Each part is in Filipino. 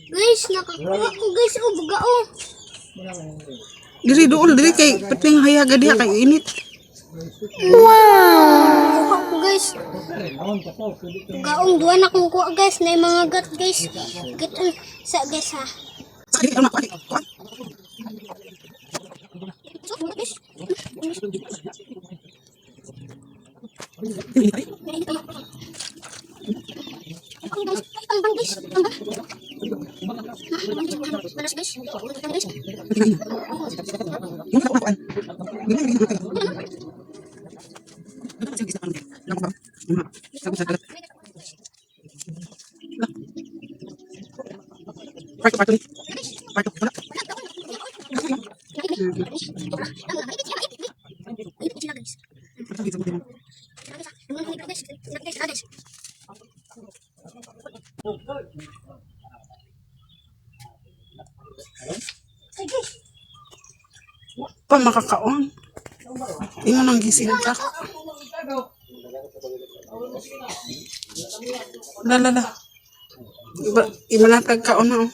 Guys, nakakuha ko guys. Oh, baga oh. Diri dool diri kay pating hayaga diha kay init. Wow! Kuha ko guys. Gaong duwa na kong kuha guys. Na mga gat guys. Gat sa guys ha. Sakit ano pa. Pa makakaon. Di mo nang gisintak. Lala. Iba na tagkaon na oh.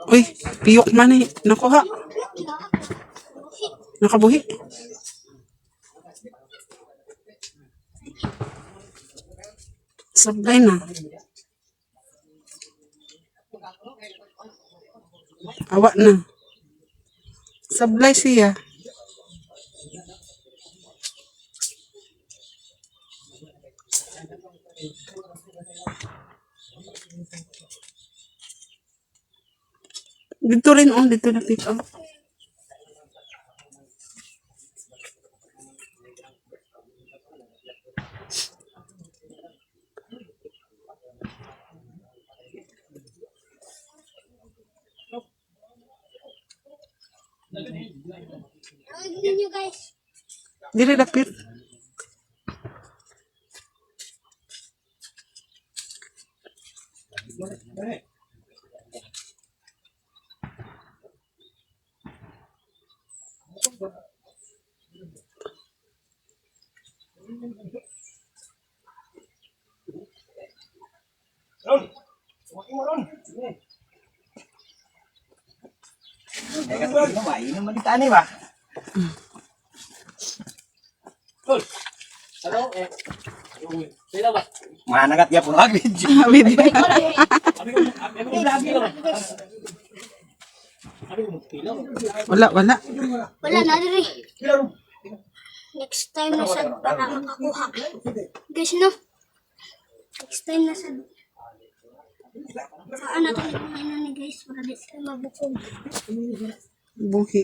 Uy, piyok man eh. Nakuha. Nakabuhi. Sablay na. Awa na. Sablay siya. Dito rin oh, dito na pick up. Tignan nyo guys. Dili dapit. Managat ya pun lagi. Wala. Wala na diri. Next time na sad para makakuha. Guys no. Next time na sad. Saan natin kumain ni guys para di tayo mabukog. Buhi.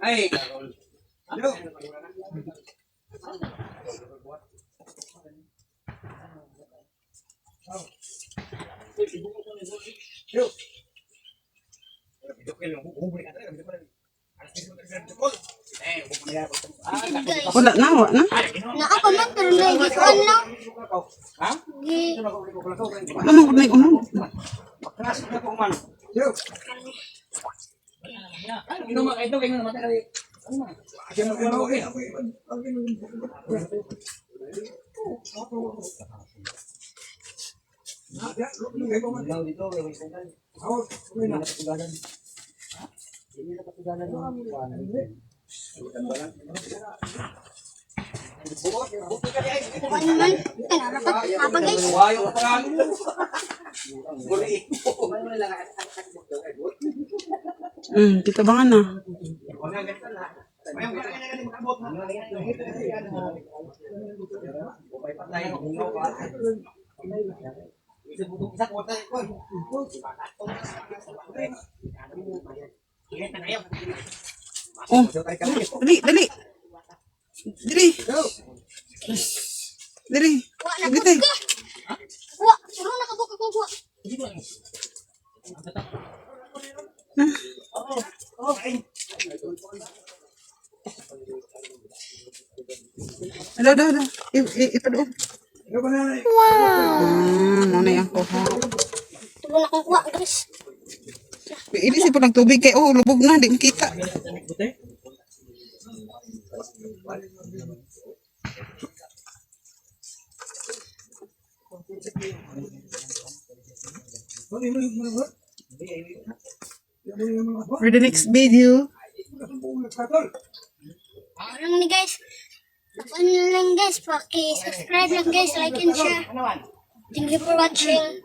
Hey. Wala na. Naa pa man pero naigikuan lang. Ha? Gi Ano ko na yung unog? kuan man. Apa guys? Kita bangan na. Oh, dali. Diri. Diri. Kuha na Sige, tay. ka. Kuha. Suro na kabuk ako kuha. Ada. Ipadong. Wow. Ano yung kuha? Tulo na akong kuha guys. Ini sih pernah tubig kay oh lubog na di makita. For the next video. Ano ni guys? Ano lang guys, paki-subscribe lang guys, like and share. Thank you for watching.